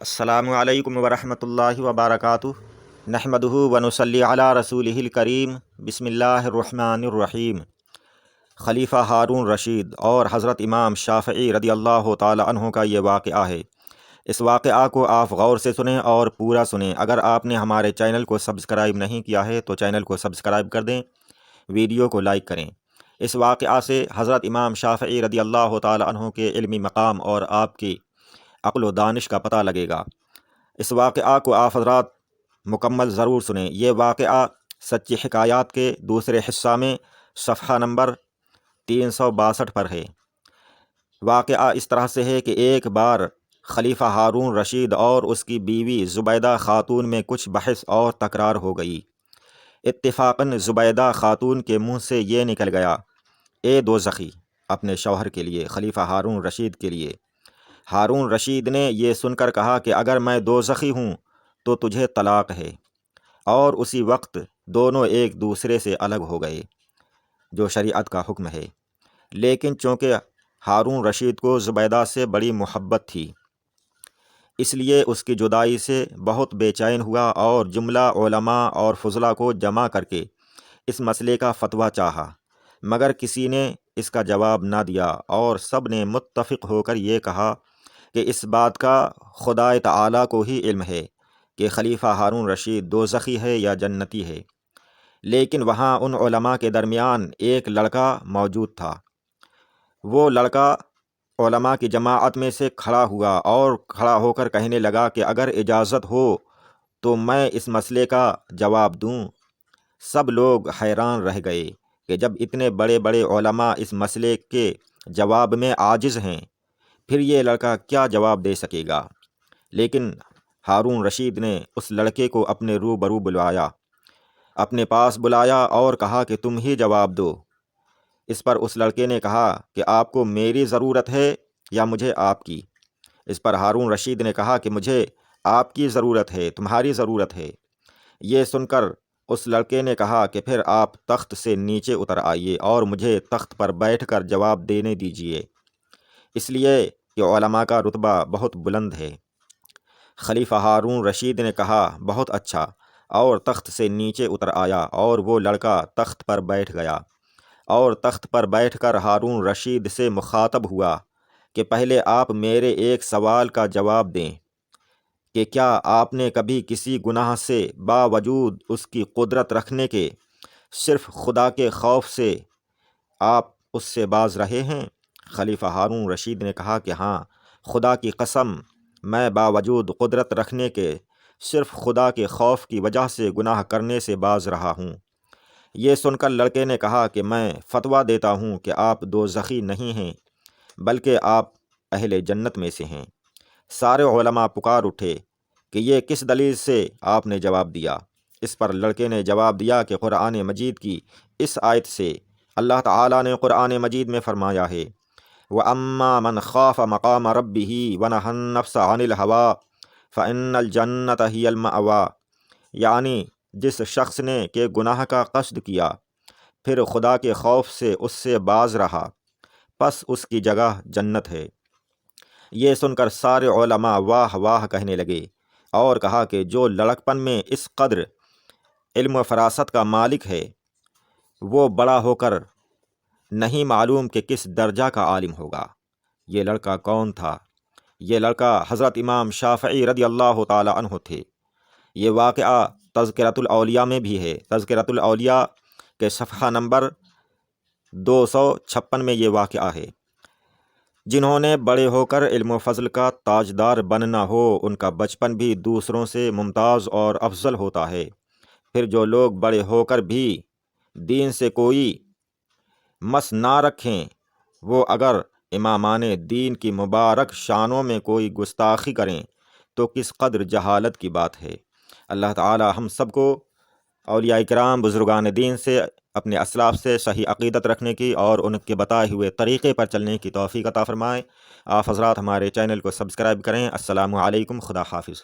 السلام علیکم ورحمۃ اللہ وبرکاتہ۔ نحمدہ ونصلی علی رسولہ الکریم۔ بسم اللہ الرحمن الرحیم۔ خلیفہ ہارون رشید اور حضرت امام شافعی رضی اللہ تعالی عنہ کا یہ واقعہ ہے۔ اس واقعہ کو آپ غور سے سنیں اور پورا سنیں۔ اگر آپ نے ہمارے چینل کو سبسکرائب نہیں کیا ہے تو چینل کو سبسکرائب کر دیں، ویڈیو کو لائک کریں۔ اس واقعہ سے حضرت امام شافعی رضی اللہ تعالی عنہ کے علمی مقام اور آپ کی عقل و دانش کا پتہ لگے گا۔ اس واقعہ کو آپ حضرات مکمل ضرور سنیں۔ یہ واقعہ سچی حکایات کے دوسرے حصہ میں صفحہ نمبر 362 پر ہے۔ واقعہ اس طرح سے ہے کہ ایک بار خلیفہ ہارون رشید اور اس کی بیوی زبیدہ خاتون میں کچھ بحث اور تکرار ہو گئی۔ اتفاقاً زبیدہ خاتون کے منہ سے یہ نکل گیا، اے دوزخی، اپنے شوہر کے لیے، خلیفہ ہارون رشید کے لیے۔ ہارون رشید نے یہ سن کر کہا کہ اگر میں دوزخی ہوں تو تجھے طلاق ہے، اور اسی وقت دونوں ایک دوسرے سے الگ ہو گئے، جو شریعت کا حکم ہے۔ لیکن چونکہ ہارون رشید کو زبیدہ سے بڑی محبت تھی، اس لیے اس کی جدائی سے بہت بے چین ہوا اور جملہ علماء اور فضلاء کو جمع کر کے اس مسئلے کا فتویٰ چاہا، مگر کسی نے اس کا جواب نہ دیا، اور سب نے متفق ہو کر یہ کہا کہ اس بات کا خدا تعالیٰ کو ہی علم ہے کہ خلیفہ ہارون رشید دوزخی ہے یا جنتی ہے۔ لیکن وہاں ان علماء کے درمیان ایک لڑکا موجود تھا۔ وہ لڑکا علماء کی جماعت میں سے کھڑا ہوا اور کھڑا ہو کر کہنے لگا کہ اگر اجازت ہو تو میں اس مسئلے کا جواب دوں۔ سب لوگ حیران رہ گئے کہ جب اتنے بڑے بڑے علماء اس مسئلے کے جواب میں عاجز ہیں، پھر یہ لڑکا کیا جواب دے سکے گا۔ لیکن ہارون رشید نے اس لڑکے کو اپنے روبرو بلایا، اپنے پاس بلایا اور کہا کہ تم ہی جواب دو۔ اس پر اس لڑکے نے کہا کہ آپ کو میری ضرورت ہے یا مجھے آپ کی؟ اس پر ہارون رشید نے کہا کہ مجھے آپ کی ضرورت ہے، تمہاری ضرورت ہے۔ یہ سن کر اس لڑکے نے کہا کہ پھر آپ تخت سے نیچے اتر آئیے اور مجھے تخت پر بیٹھ کر جواب دینے دیجیے، اس لیے کہ علماء کا رتبہ بہت بلند ہے۔ خلیفہ ہارون رشید نے کہا بہت اچھا، اور تخت سے نیچے اتر آیا، اور وہ لڑکا تخت پر بیٹھ گیا، اور تخت پر بیٹھ کر ہارون رشید سے مخاطب ہوا کہ پہلے آپ میرے ایک سوال کا جواب دیں کہ کیا آپ نے کبھی کسی گناہ سے باوجود اس کی قدرت رکھنے کے صرف خدا کے خوف سے آپ اس سے باز رہے ہیں؟ خلیفہ ہارون رشید نے کہا کہ ہاں، خدا کی قسم، میں باوجود قدرت رکھنے کے صرف خدا کے خوف کی وجہ سے گناہ کرنے سے باز رہا ہوں۔ یہ سن کر لڑکے نے کہا کہ میں فتویٰ دیتا ہوں کہ آپ دوزخی نہیں ہیں، بلکہ آپ اہل جنت میں سے ہیں۔ سارے علماء پکار اٹھے کہ یہ کس دلیل سے آپ نے جواب دیا؟ اس پر لڑکے نے جواب دیا کہ قرآن مجید کی اس آیت سے اللہ تعالیٰ نے قرآن مجید میں فرمایا ہے، وَأَمَّا مَنْ خَافَ مَقَامَ رَبِّهِ وَنَهَى النَّفْسَ عَنِ الْهَوَىٰ فَإِنَّ الْجَنَّةَ هِيَ الْمَأْوَىٰ، یعنی جس شخص نے کہ گناہ کا قصد کیا پھر خدا کے خوف سے اس سے باز رہا، پس اس کی جگہ جنت ہے۔ یہ سن کر سارے علماء واہ واہ کہنے لگے اور کہا کہ جو لڑکپن میں اس قدر علم و فراست کا مالک ہے، وہ بڑا ہو کر نہیں معلوم کہ کس درجہ کا عالم ہوگا۔ یہ لڑکا کون تھا؟ یہ لڑکا حضرت امام شافعی رضی اللہ تعالی عنہ تھے۔ یہ واقعہ تذکرۃ الاولیاء میں بھی ہے۔ تذکرۃ الاولیاء کے صفحہ نمبر 256 میں یہ واقعہ ہے۔ جنہوں نے بڑے ہو کر علم و فضل کا تاجدار بننا ہو، ان کا بچپن بھی دوسروں سے ممتاز اور افضل ہوتا ہے۔ پھر جو لوگ بڑے ہو کر بھی دین سے کوئی مس نہ رکھیں، وہ اگر امامان دین کی مبارک شانوں میں کوئی گستاخی کریں تو کس قدر جہالت کی بات ہے۔ اللہ تعالی ہم سب کو اولیاء کرام بزرگان دین سے، اپنے اسلاف سے صحیح عقیدت رکھنے کی اور ان کے بتائے ہوئے طریقے پر چلنے کی توفیق عطا فرمائے۔ آپ حضرات ہمارے چینل کو سبسکرائب کریں۔ السلام علیکم، خدا حافظ۔